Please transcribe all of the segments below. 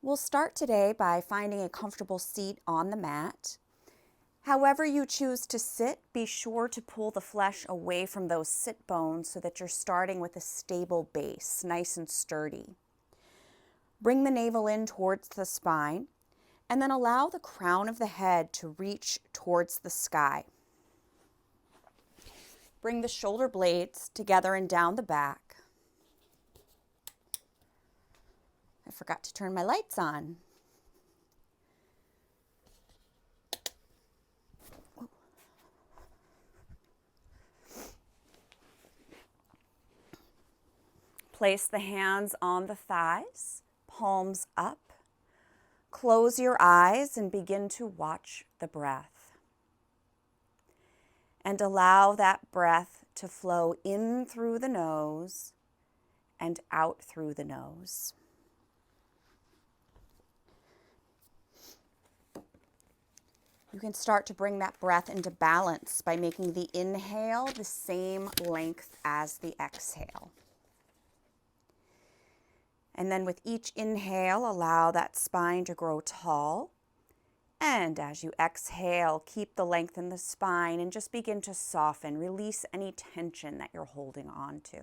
We'll start today by finding a comfortable seat on the mat. However you choose to sit, be sure to pull the flesh away from those sit bones so that you're starting with a stable base, nice and sturdy. Bring the navel in towards the spine, and then allow the crown of the head to reach towards the sky. Bring the shoulder blades together and down the back. I forgot to turn my lights on. Place the hands on the thighs, palms up. Close your eyes and begin to watch the breath. And allow that breath to flow in through the nose and out through the nose. You can start to bring that breath into balance by making the inhale the same length as the exhale. And then with each inhale, allow that spine to grow tall. And as you exhale, keep the length in the spine and just begin to soften. Release any tension that you're holding on to.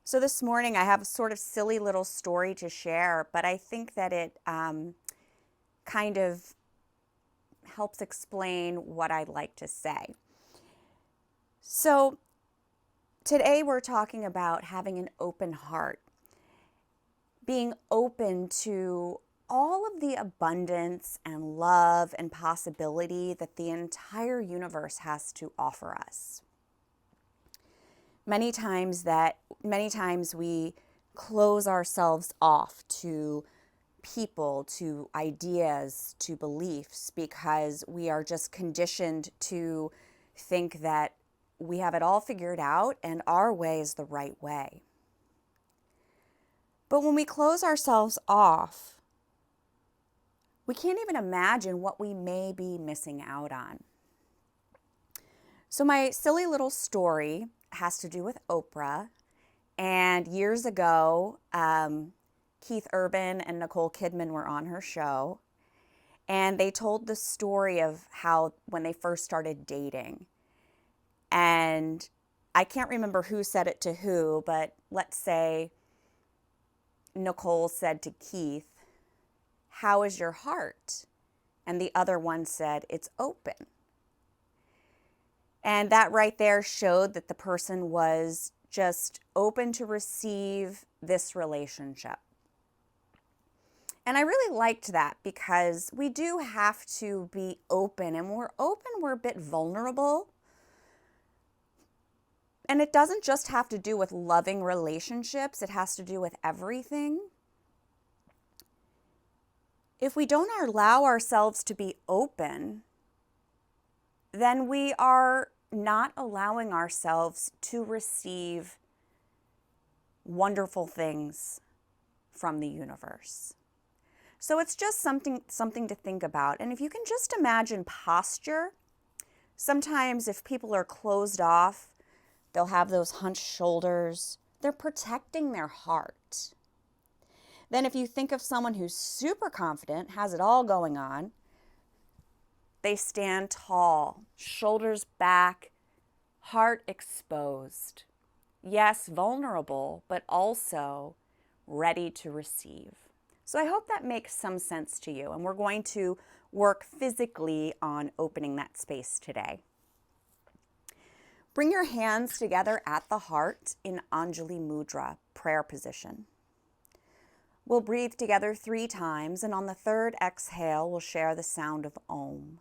So this morning I have a sort of silly little story to share, but I think that it kind of helps explain what I'd like to say. So today we're talking about having an open heart, being open to all of the abundance and love and possibility that the entire universe has to offer us. Many times we close ourselves off to people, to ideas, to beliefs, because we are just conditioned to think that we have it all figured out and our way is the right way. But when we close ourselves off, we can't even imagine what we may be missing out on. So my silly little story has to do with Oprah. And years ago, Keith Urban and Nicole Kidman were on her show. And they told the story of how when they first started dating. And I can't remember who said it to who, but let's say Nicole said to Keith, "How is your heart?" And the other one said, "It's open." And that right there showed that the person was just open to receive this relationship. And I really liked that because we do have to be open. And when we're open, we're a bit vulnerable. And it doesn't just have to do with loving relationships. It has to do with everything. If we don't allow ourselves to be open, then we are not allowing ourselves to receive wonderful things from the universe. So it's just something to think about. And if you can just imagine posture, sometimes if people are closed off, they'll have those hunched shoulders. They're protecting their heart. Then if you think of someone who's super confident, has it all going on, they stand tall, shoulders back, heart exposed. Yes, vulnerable, but also ready to receive. So I hope that makes some sense to you. And we're going to work physically on opening that space today. Bring your hands together at the heart in Anjali Mudra, prayer position. We'll breathe together 3 times, and on the third exhale, we'll share the sound of Om.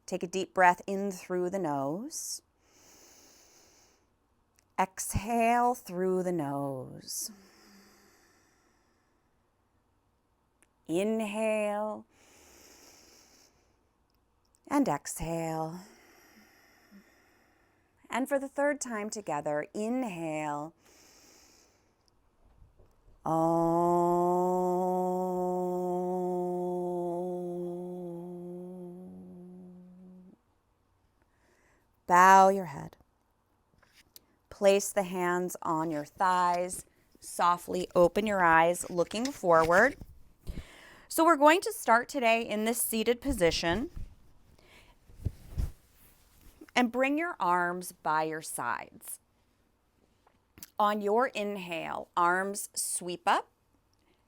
Take a deep breath in through the nose. Exhale through the nose. Inhale and exhale. And for the third time together, inhale Bow your head. Place the hands on your thighs. Softly open your eyes, looking forward. So we're going to start today in this seated position. And bring your arms by your sides. On your inhale, arms sweep up.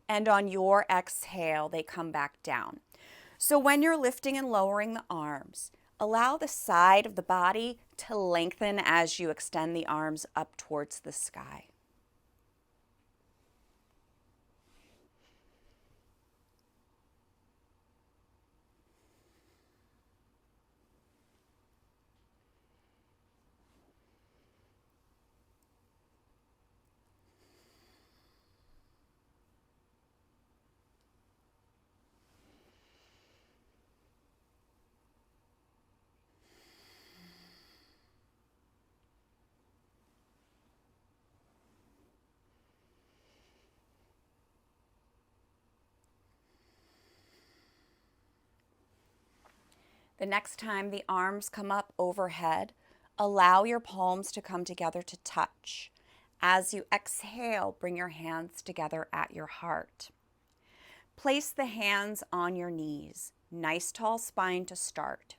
And on your exhale, they come back down. So when you're lifting and lowering the arms, allow the side of the body to lengthen as you extend the arms up towards the sky. The next time the arms come up overhead, allow your palms to come together to touch. As you exhale, bring your hands together at your heart. Place the hands on your knees. Nice tall spine to start.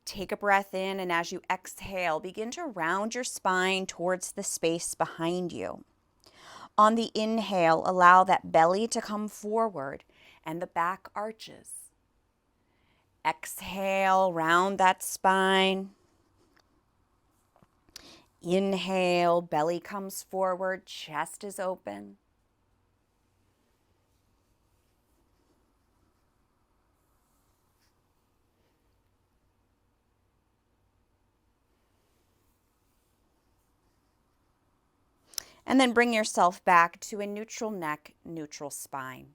Take a breath in, and as you exhale, begin to round your spine towards the space behind you. On the inhale, allow that belly to come forward and the back arches. Exhale, round that spine. Inhale, belly comes forward, chest is open. And then bring yourself back to a neutral neck, neutral spine.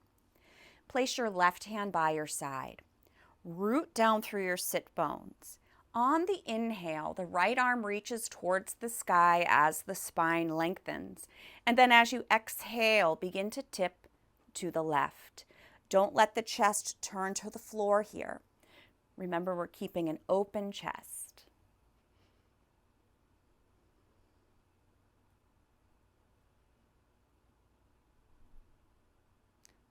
Place your left hand by your side. Root down through your sit bones. On the inhale, the right arm reaches towards the sky as the spine lengthens. And then as you exhale, begin to tip to the left. Don't let the chest turn to the floor here. Remember, we're keeping an open chest.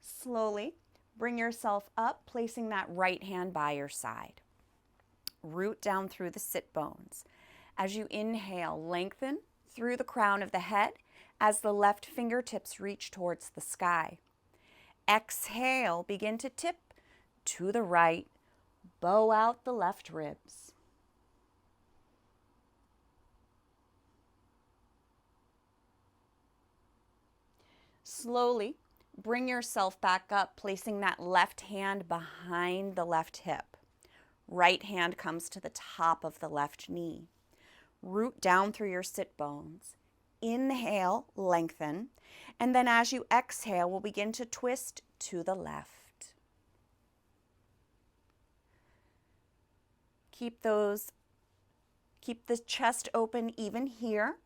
Slowly bring yourself up, placing that right hand by your side. Root down through the sit bones. As you inhale, lengthen through the crown of the head as the left fingertips reach towards the sky. Exhale, begin to tip to the right, bow out the left ribs. Slowly bring yourself back up, placing that left hand behind the left hip. Right hand comes to the top of the left knee. Root down through your sit bones. Inhale, lengthen. And then as you exhale, we'll begin to twist to the left. Keep the chest open even here.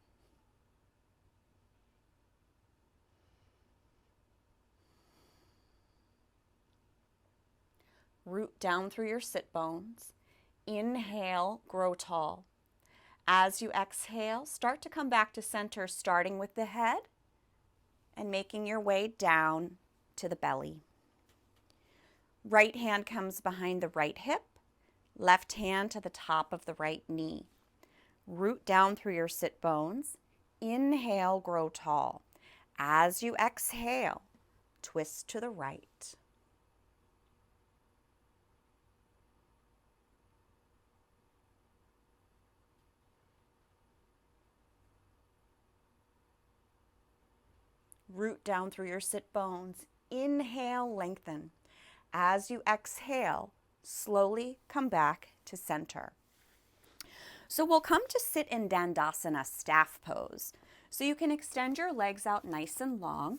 Root down through your sit bones. Inhale, grow tall. As you exhale, start to come back to center, starting with the head and making your way down to the belly. Right hand comes behind the right hip, left hand to the top of the right knee. Root down through your sit bones. Inhale, grow tall. As you exhale, twist to the right. Root down through your sit bones. Inhale, lengthen. As you exhale, slowly come back to center. So we'll come to sit in Dandasana, staff pose. So you can extend your legs out nice and long.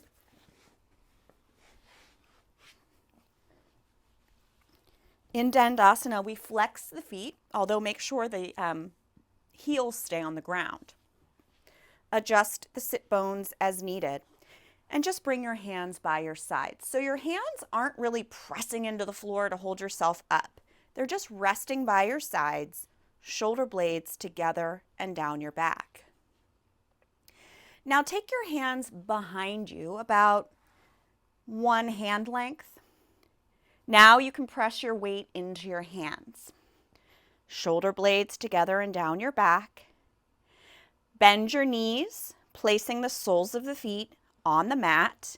In Dandasana, we flex the feet, although make sure the heels stay on the ground. Adjust the sit bones as needed. And just bring your hands by your sides. So your hands aren't really pressing into the floor to hold yourself up. They're just resting by your sides, shoulder blades together and down your back. Now take your hands behind you, about 1 hand length. Now you can press your weight into your hands. Shoulder blades together and down your back. Bend your knees, placing the soles of the feet on the mat,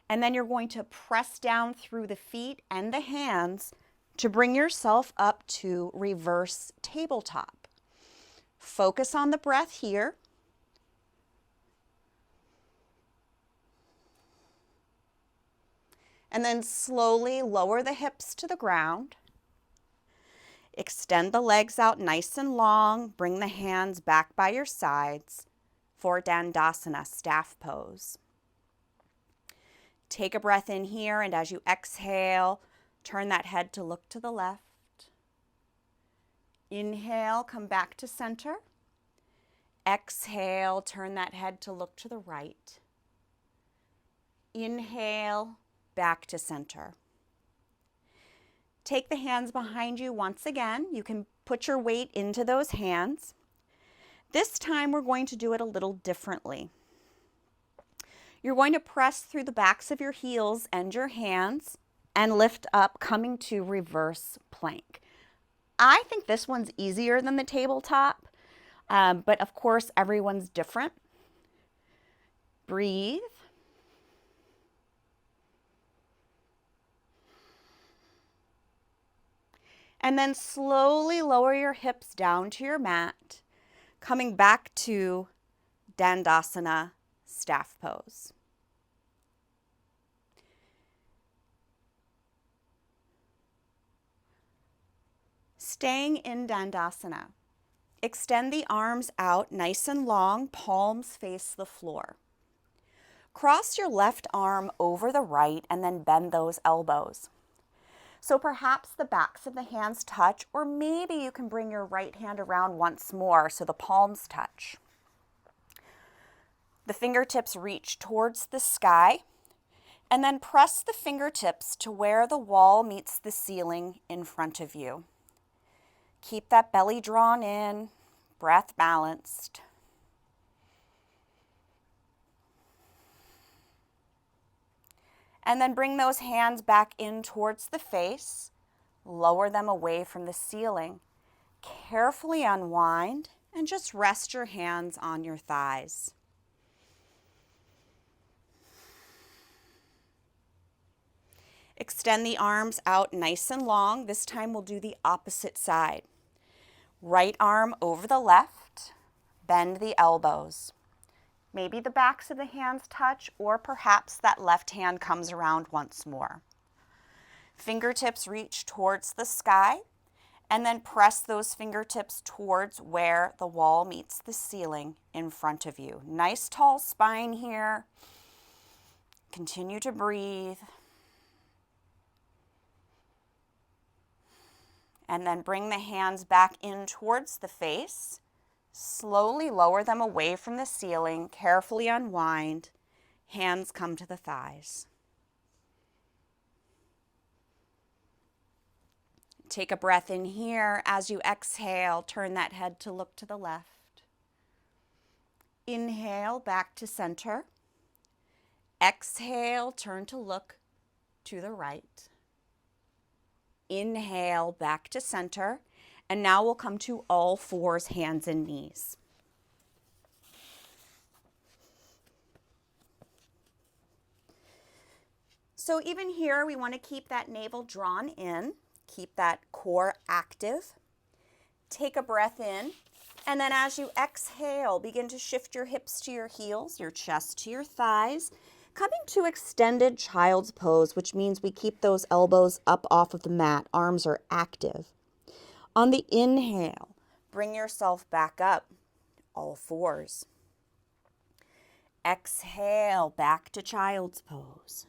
and then you're going to press down through the feet and the hands to bring yourself up to reverse tabletop. Focus on the breath here. And then slowly lower the hips to the ground. Extend the legs out nice and long. Bring the hands back by your sides for Dandasana, staff pose. Take a breath in here, and as you exhale, turn that head to look to the left. Inhale, come back to center. Exhale, turn that head to look to the right. Inhale, back to center. Take the hands behind you once again. You can put your weight into those hands. This time we're going to do it a little differently. You're going to press through the backs of your heels and your hands and lift up, coming to reverse plank. I think this one's easier than the tabletop, but of course everyone's different. Breathe. And then slowly lower your hips down to your mat, coming back to Dandasana, staff pose. Staying in Dandasana, extend the arms out nice and long, palms face the floor. Cross your left arm over the right and then bend those elbows. So perhaps the backs of the hands touch, or maybe you can bring your right hand around once more so the palms touch. The fingertips reach towards the sky, and then press the fingertips to where the wall meets the ceiling in front of you. Keep that belly drawn in, breath balanced. And then bring those hands back in towards the face. Lower them away from the ceiling. Carefully unwind and just rest your hands on your thighs. Extend the arms out nice and long. This time we'll do the opposite side. Right arm over the left. Bend the elbows. Maybe the backs of the hands touch, or perhaps that left hand comes around once more. Fingertips reach towards the sky, and then press those fingertips towards where the wall meets the ceiling in front of you. Nice tall spine here. Continue to breathe. And then bring the hands back in towards the face. Slowly lower them away from the ceiling. Carefully unwind. Hands come to the thighs. Take a breath in here. As you exhale, turn that head to look to the left. Inhale, back to center. Exhale, turn to look to the right. Inhale, back to center. And now we'll come to all fours, hands and knees. So even here, we want to keep that navel drawn in, keep that core active. Take a breath in, and then as you exhale, begin to shift your hips to your heels, your chest to your thighs, coming to extended child's pose, which means we keep those elbows up off of the mat, arms are active. On the inhale, bring yourself back up, all fours. Exhale, back to child's pose.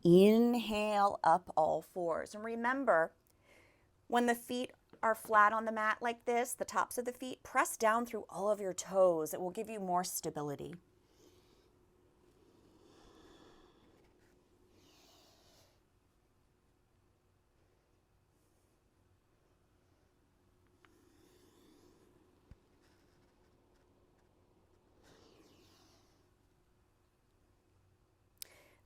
Inhale, up all fours. And remember, when the feet are flat on the mat like this, the tops of the feet, press down through all of your toes. It will give you more stability.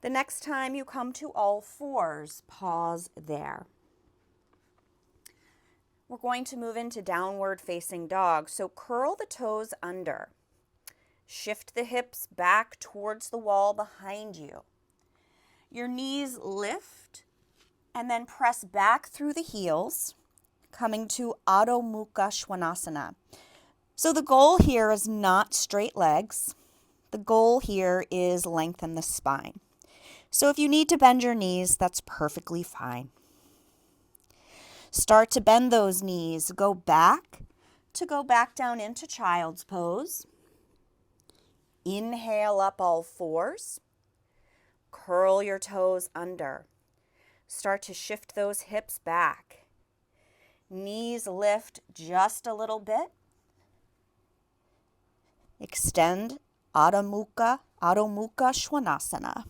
The next time you come to all fours, pause there. We're going to move into downward facing dog. So curl the toes under. Shift the hips back towards the wall behind you. Your knees lift and then press back through the heels, coming to Adho Mukha Svanasana. So the goal here is not straight legs. The goal here is lengthen the spine. So if you need to bend your knees, that's perfectly fine. Start to bend those knees. Go back down into child's pose. Inhale up all fours. Curl your toes under. Start to shift those hips back. Knees lift just a little bit. Extend Adho Mukha Svanasana.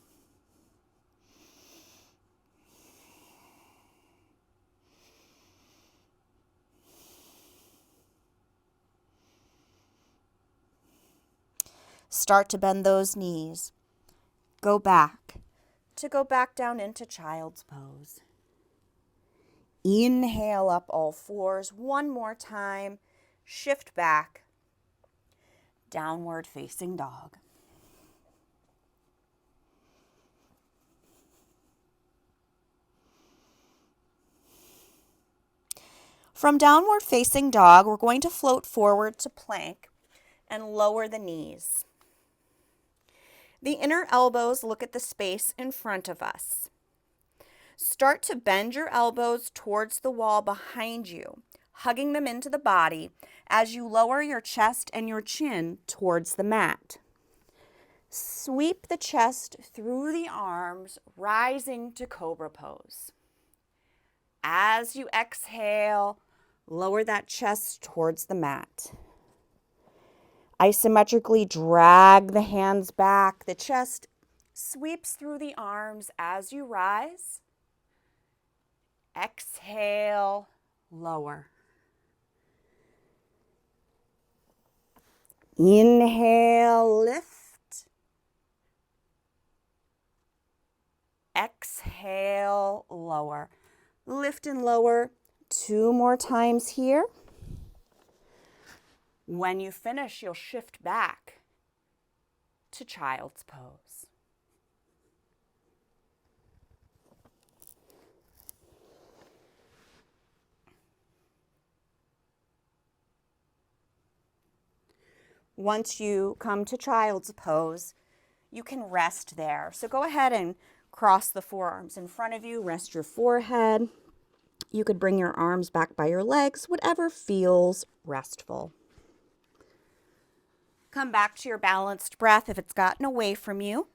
Start to bend those knees. Go back down into child's pose. Inhale up all fours. One more time. Shift back. Downward facing dog. From downward facing dog, we're going to float forward to plank and lower the knees. The inner elbows look at the space in front of us. Start to bend your elbows towards the wall behind you, hugging them into the body as you lower your chest and your chin towards the mat. Sweep the chest through the arms, rising to cobra pose. As you exhale, lower that chest towards the mat. Isometrically drag the hands back. The chest sweeps through the arms as you rise. Exhale, lower. Inhale, lift. Exhale, lower. Lift and lower 2 more times here. When you finish, you'll shift back to child's pose. Once you come to child's pose, you can rest there. So go ahead and cross the forearms in front of you, rest your forehead. You could bring your arms back by your legs, whatever feels restful. Come back to your balanced breath if it's gotten away from you.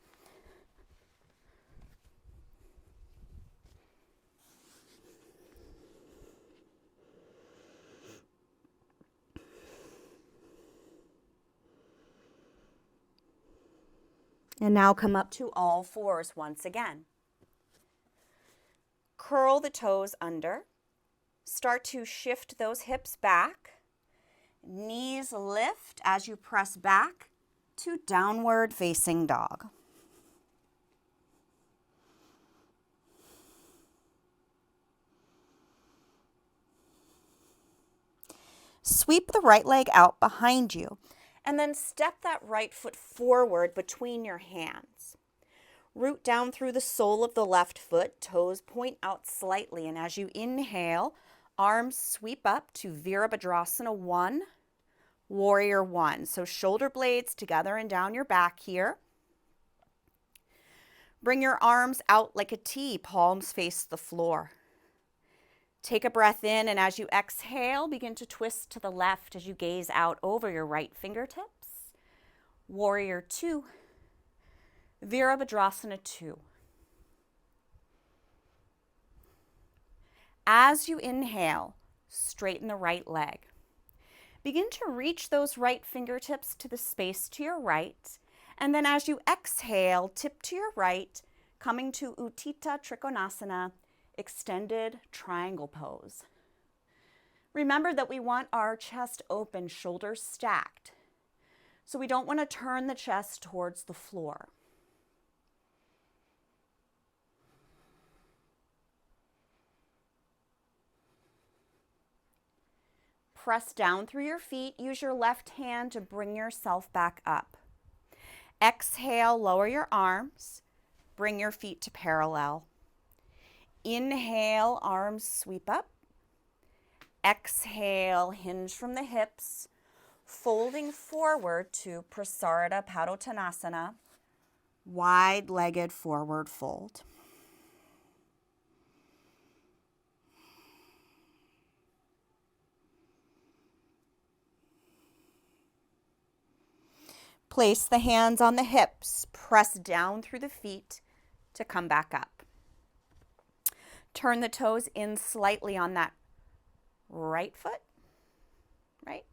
And now come up to all fours once again. Curl the toes under. Start to shift those hips back. Knees lift as you press back to downward facing dog. Sweep the right leg out behind you and then step that right foot forward between your hands. Root down through the sole of the left foot, toes point out slightly, and as you inhale, arms sweep up to Virabhadrasana 1, Warrior 1. So shoulder blades together and down your back here. Bring your arms out like a T, palms face the floor. Take a breath in, and as you exhale, begin to twist to the left as you gaze out over your right fingertips. Warrior 2, Virabhadrasana 2. As you inhale, straighten the right leg. Begin to reach those right fingertips to the space to your right, and then as you exhale, tip to your right, coming to Utthita Trikonasana, extended triangle pose. Remember that we want our chest open, shoulders stacked, so we don't want to turn the chest towards the floor. Press down through your feet. Use your left hand to bring yourself back up. Exhale, lower your arms. Bring your feet to parallel. Inhale, arms sweep up. Exhale, hinge from the hips, folding forward to Prasarita Padottanasana, wide-legged forward fold. Place the hands on the hips, press down through the feet to come back up. Turn the toes in slightly on that right foot, right?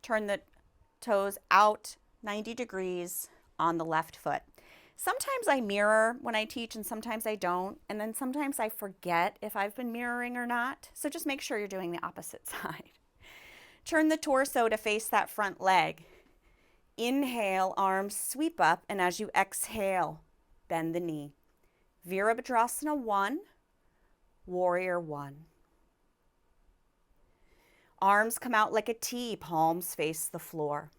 Turn the toes out 90 degrees on the left foot. Sometimes I mirror when I teach and sometimes I don't, and then sometimes I forget if I've been mirroring or not, so just make sure you're doing the opposite side. Turn the torso to face that front leg. Inhale, arms sweep up, and as you exhale, bend the knee. Virabhadrasana 1, Warrior 1. Arms come out like a T, palms face the floor.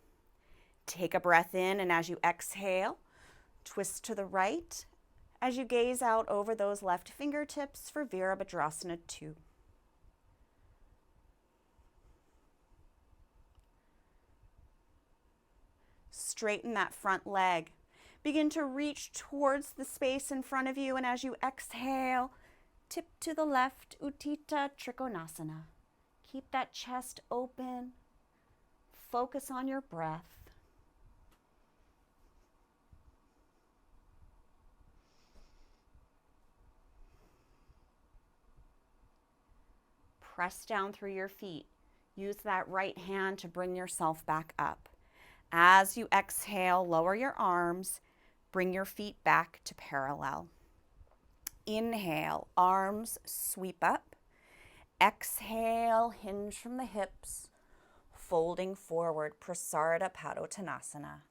Take a breath in, and as you exhale, twist to the right as you gaze out over those left fingertips for Virabhadrasana 2. Straighten that front leg. Begin to reach towards the space in front of you, and as you exhale, tip to the left, Utthita Trikonasana. Keep that chest open. Focus on your breath. Press down through your feet. Use that right hand to bring yourself back up. As you exhale, lower your arms. Bring your feet back to parallel. Inhale, arms sweep up. Exhale, hinge from the hips, folding forward, Prasarita Padottanasana.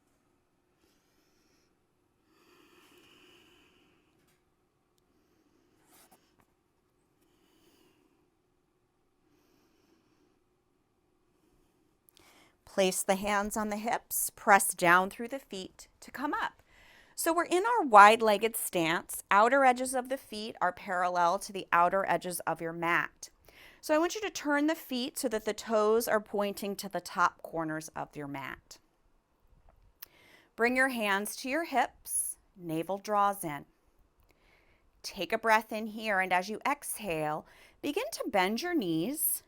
Place the hands on the hips, press down through the feet to come up. So we're in our wide-legged stance. Outer edges of the feet are parallel to the outer edges of your mat. So I want you to turn the feet so that the toes are pointing to the top corners of your mat. Bring your hands to your hips, navel draws in. Take a breath in here, and as you exhale, begin to bend your knees.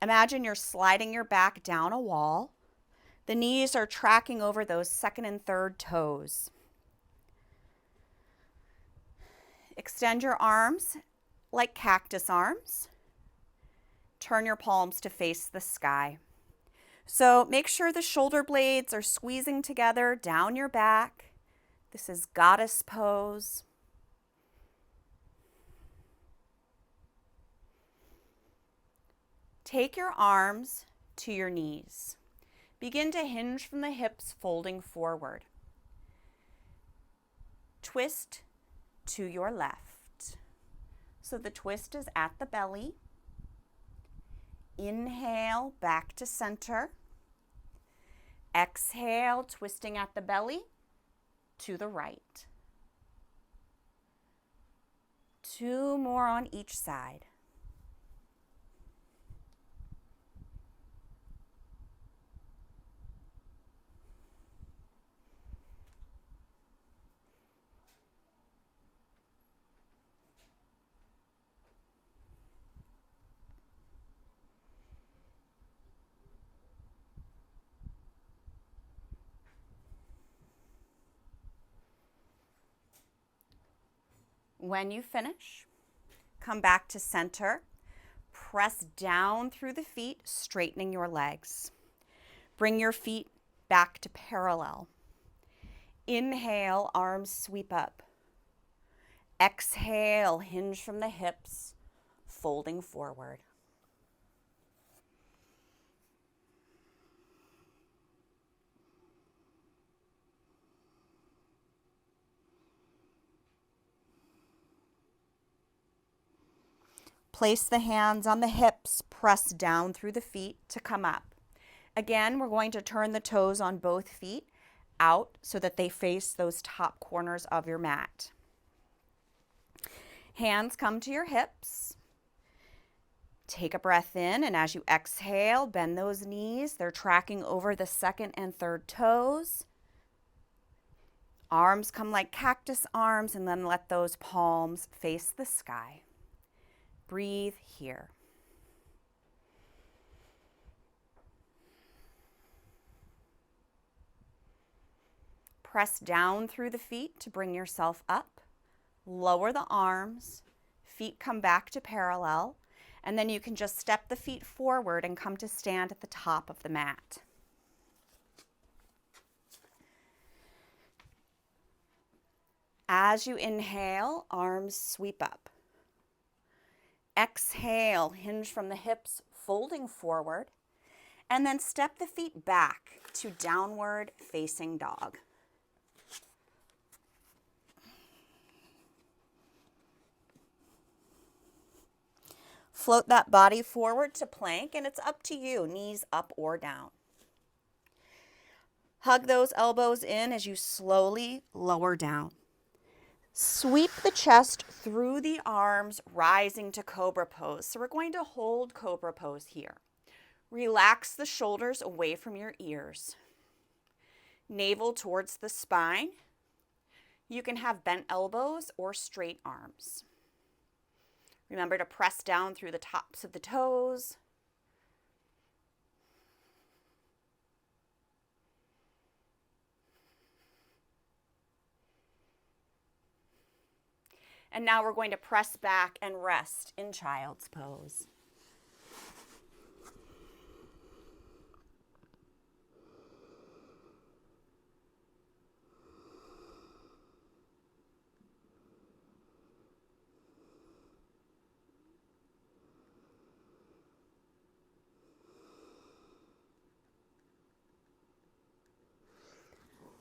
Imagine you're sliding your back down a wall. The knees are tracking over those second and third toes. Extend your arms like cactus arms. Turn your palms to face the sky. So make sure the shoulder blades are squeezing together down your back. This is goddess pose. Take your arms to your knees. Begin to hinge from the hips, folding forward. Twist to your left. So the twist is at the belly. Inhale, back to center. Exhale, twisting at the belly to the right. 2 more on each side. When you finish, come back to center. Press down through the feet, straightening your legs. Bring your feet back to parallel. Inhale, arms sweep up. Exhale, hinge from the hips, folding forward. Place the hands on the hips, press down through the feet to come up. Again, we're going to turn the toes on both feet out so that they face those top corners of your mat. Hands come to your hips. Take a breath in, and as you exhale, bend those knees. They're tracking over the second and third toes. Arms come like cactus arms, and then let those palms face the sky. Breathe here. Press down through the feet to bring yourself up. Lower the arms. Feet come back to parallel. And then you can just step the feet forward and come to stand at the top of the mat. As you inhale, arms sweep up. Exhale, hinge from the hips, folding forward. And then step the feet back to downward facing dog. Float that body forward to plank, and it's up to you, knees up or down. Hug those elbows in as you slowly lower down. Sweep the chest through the arms, rising to Cobra Pose. So we're going to hold Cobra Pose here. Relax the shoulders away from your ears. Navel towards the spine. You can have bent elbows or straight arms. Remember to press down through the tops of the toes. And now we're going to press back and rest in child's pose.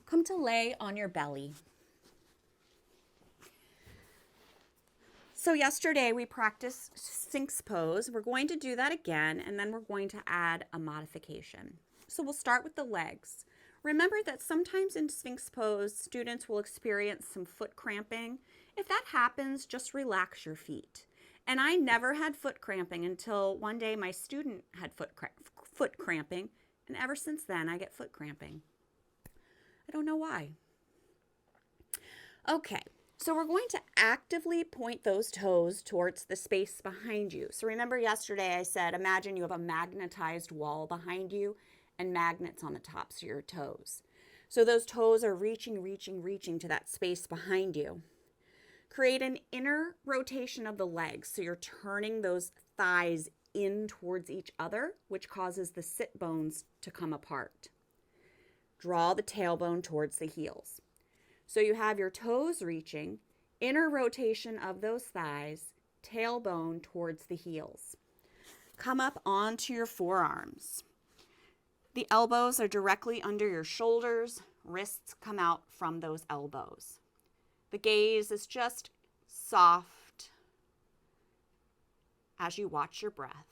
Come to lay on your belly. So yesterday we practiced Sphinx pose. We're going to do that again, and then we're going to add a modification. So we'll start with the legs. Remember that sometimes in Sphinx pose, students will experience some foot cramping. If that happens, just relax your feet. And I never had foot cramping until one day my student had foot cramping, and ever since then I get foot cramping. I don't know why. Okay, so we're going to actively point those toes towards the space behind you. So remember yesterday I said, imagine you have a magnetized wall behind you and magnets on the tops of your toes. So those toes are reaching to that space behind you. Create an inner rotation of the legs. So you're turning those thighs in towards each other, which causes the sit bones to come apart. Draw the tailbone towards the heels. So you have your toes reaching, inner rotation of those thighs, tailbone towards the heels. Come up onto your forearms. The elbows are directly under your shoulders, wrists come out from those elbows. The gaze is just soft as you watch your breath.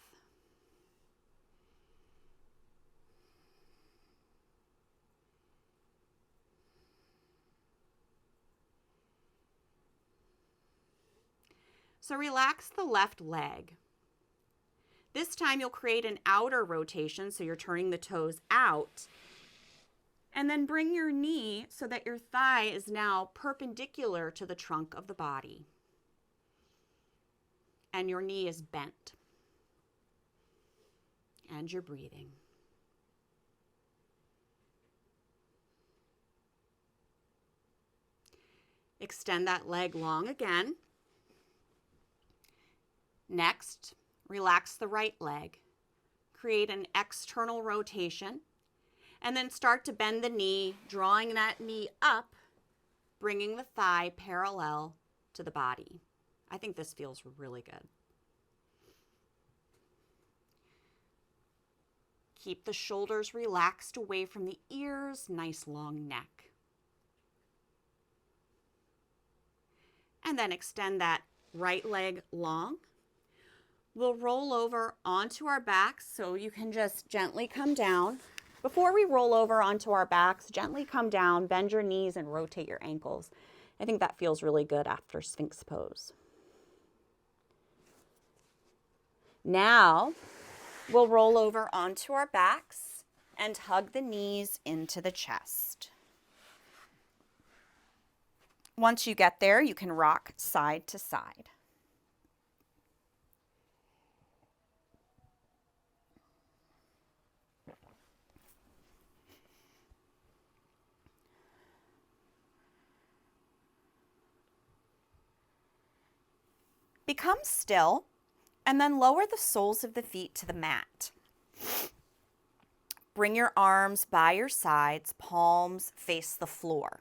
So relax the left leg. This time you'll create an outer rotation, so you're turning the toes out. And then bring your knee so that your thigh is now perpendicular to the trunk of the body. And your knee is bent. And you're breathing. Extend that leg long again. Next, relax the right leg. Create an external rotation. And then start to bend the knee, drawing that knee up, bringing the thigh parallel to the body. I think this feels really good. Keep the shoulders relaxed away from the ears, nice long neck. And then extend that right leg long. we'll roll over onto our backs, so you can just gently come down. Before we roll over onto our backs, gently come down, bend your knees, and rotate your ankles. I think that feels really good after Sphinx pose. Now, we'll roll over onto our backs and hug the knees into the chest. Once you get there, you can rock side to side. Become still and then lower the soles of the feet to the mat. Bring your arms by your sides, palms face the floor.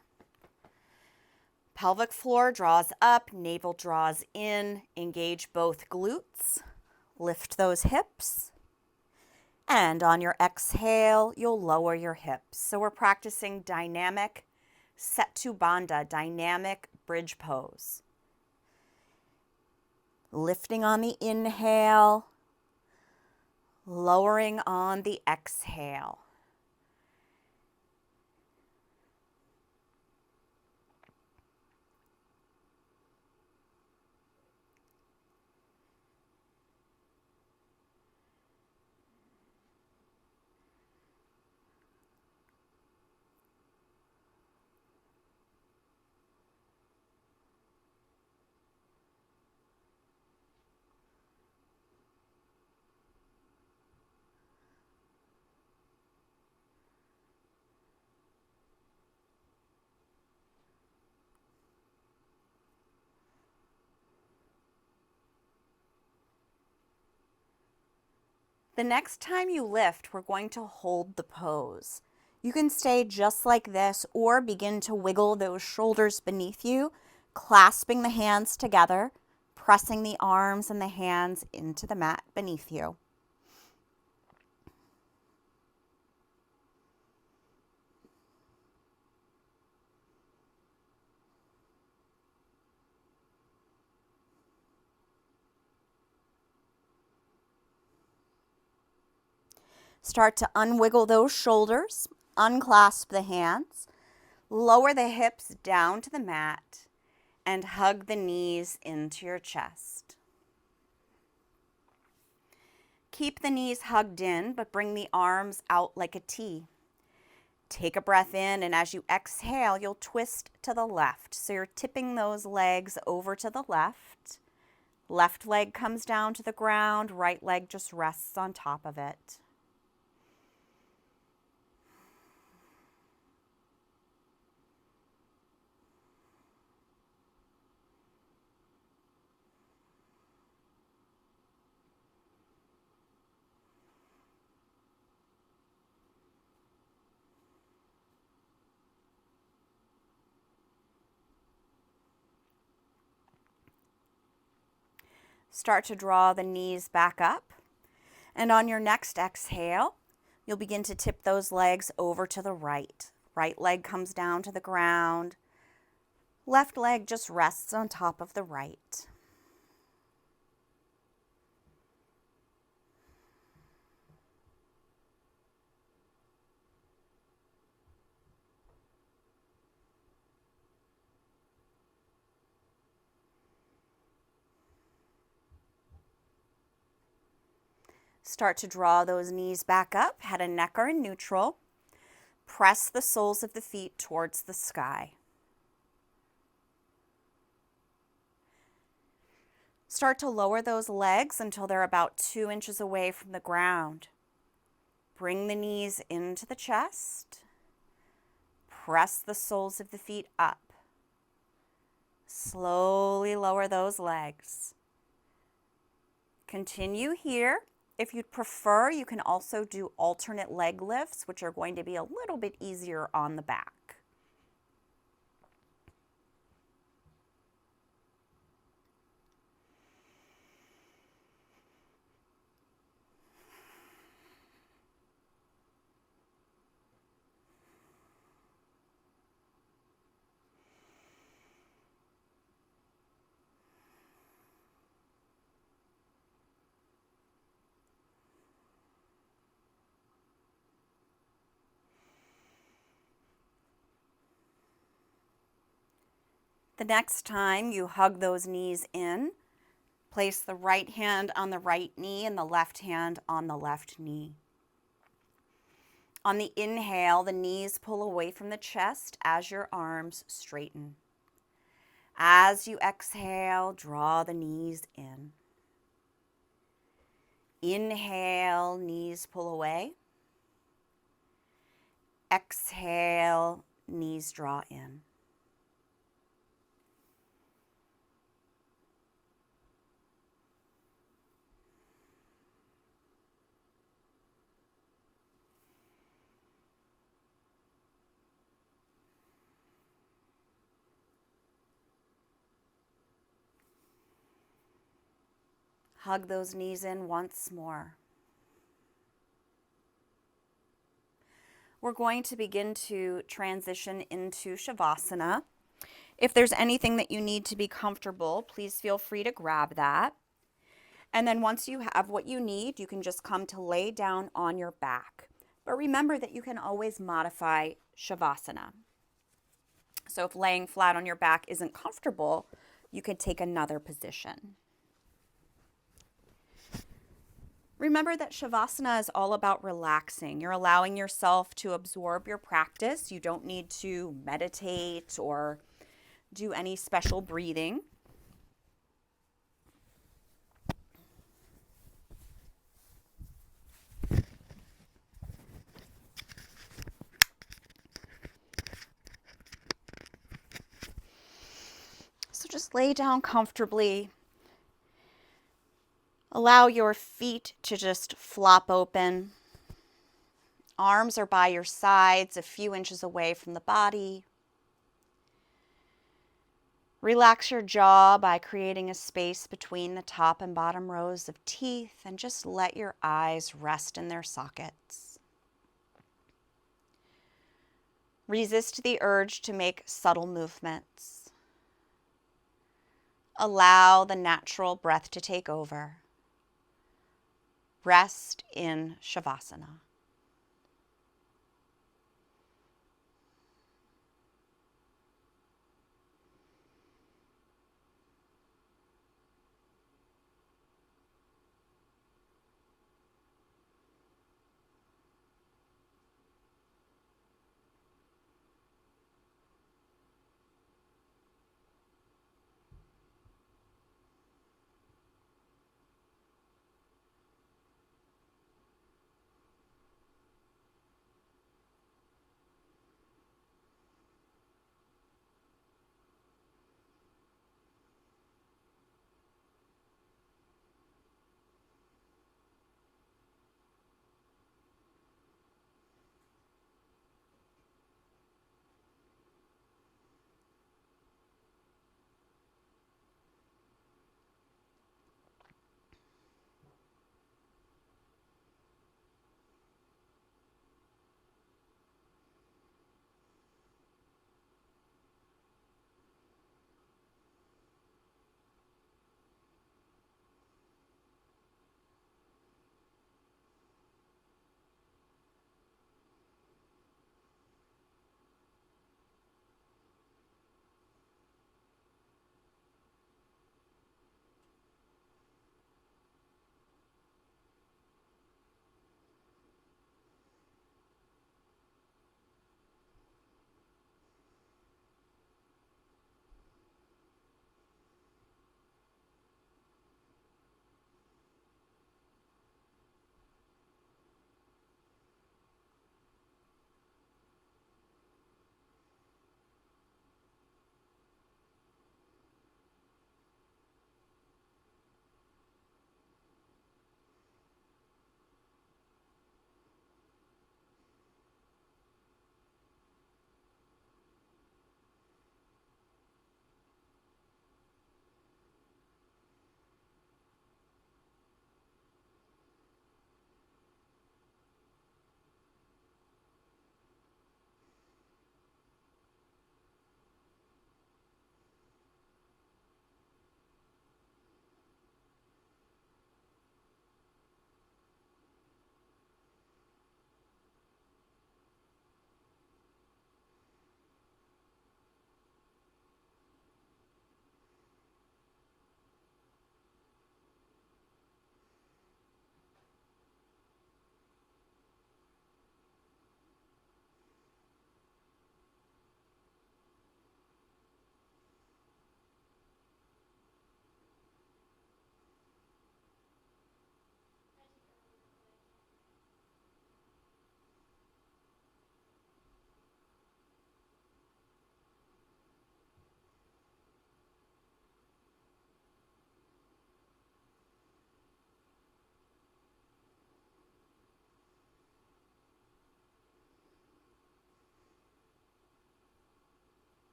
Pelvic floor draws up, navel draws in. Engage both glutes. Lift those hips. And on your exhale, you'll lower your hips. So we're practicing dynamic Setu Bandha, dynamic bridge pose. Lifting on the inhale, lowering on the exhale. The next time you lift, we're going to hold the pose. You can stay just like this or begin to wiggle those shoulders beneath you, clasping the hands together, pressing the arms and the hands into the mat beneath you. Start to unwiggle those shoulders, unclasp the hands, lower the hips down to the mat, and hug the knees into your chest. Keep the knees hugged in, but bring the arms out like a T. Take a breath in, and as you exhale, you'll twist to the left. So you're tipping those legs over to the left. Left leg comes down to the ground, right leg just rests on top of it. Start to draw the knees back up. And on your next exhale, you'll begin to tip those legs over to the right. Right leg comes down to the ground. Left leg just rests on top of the right. Start to draw those knees back up, head and neck are in neutral. Press the soles of the feet towards the sky. Start to lower those legs until they're about 2 inches away from the ground. Bring the knees into the chest. Press the soles of the feet up. Slowly lower those legs. Continue here. If you'd prefer, you can also do alternate leg lifts, which are going to be a little bit easier on the back. The next time you hug those knees in, place the right hand on the right knee and the left hand on the left knee. On the inhale, the knees pull away from the chest as your arms straighten. As you exhale, draw the knees in. Inhale, knees pull away. Exhale, knees draw in. Hug those knees in once more. We're going to begin to transition into Shavasana. If there's anything that you need to be comfortable, please feel free to grab that. And then once you have what you need, you can just come to lay down on your back. But remember that you can always modify Shavasana. So if laying flat on your back isn't comfortable, you could take another position. Remember that Shavasana is all about relaxing. You're allowing yourself to absorb your practice. You don't need to meditate or do any special breathing. So just lay down comfortably. Allow your feet to just flop open. Arms are by your sides, a few inches away from the body. Relax your jaw by creating a space between the top and bottom rows of teeth, and just let your eyes rest in their sockets. Resist the urge to make subtle movements. Allow the natural breath to take over. Rest in Shavasana.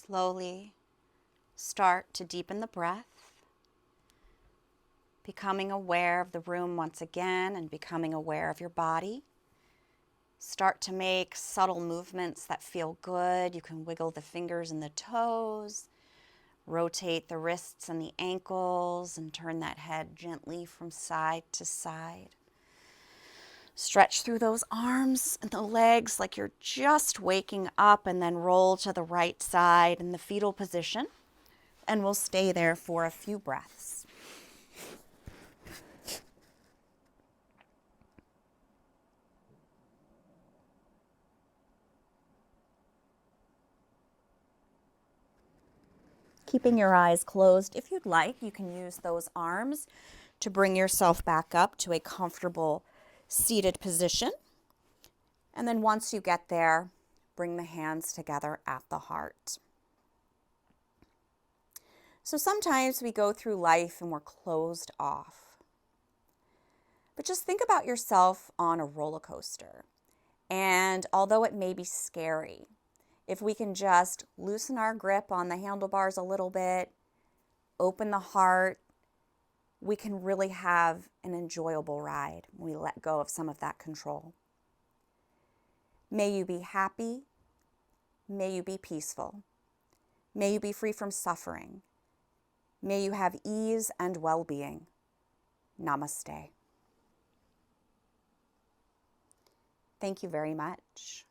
Slowly start to deepen the breath, becoming aware of the room once again and becoming aware of your body. Start to make subtle movements that feel good. You can wiggle the fingers and the toes, rotate the wrists and the ankles, and turn that head gently from side to side. Stretch through those arms and the legs like you're just waking up, and then roll to the right side in the fetal position. And we'll stay there for a few breaths. Keeping your eyes closed, if you'd like, you can use those arms to bring yourself back up to a comfortable seated position. And then once you get there, bring the hands together at the heart. So sometimes we go through life and we're closed off. But just think about yourself on a roller coaster. And although it may be scary, if we can just loosen our grip on the handlebars a little bit, open the heart, we can really have an enjoyable ride when we let go of some of that control. May you be happy. May you be peaceful. May you be free from suffering. May you have ease and well-being. Namaste. Thank you very much.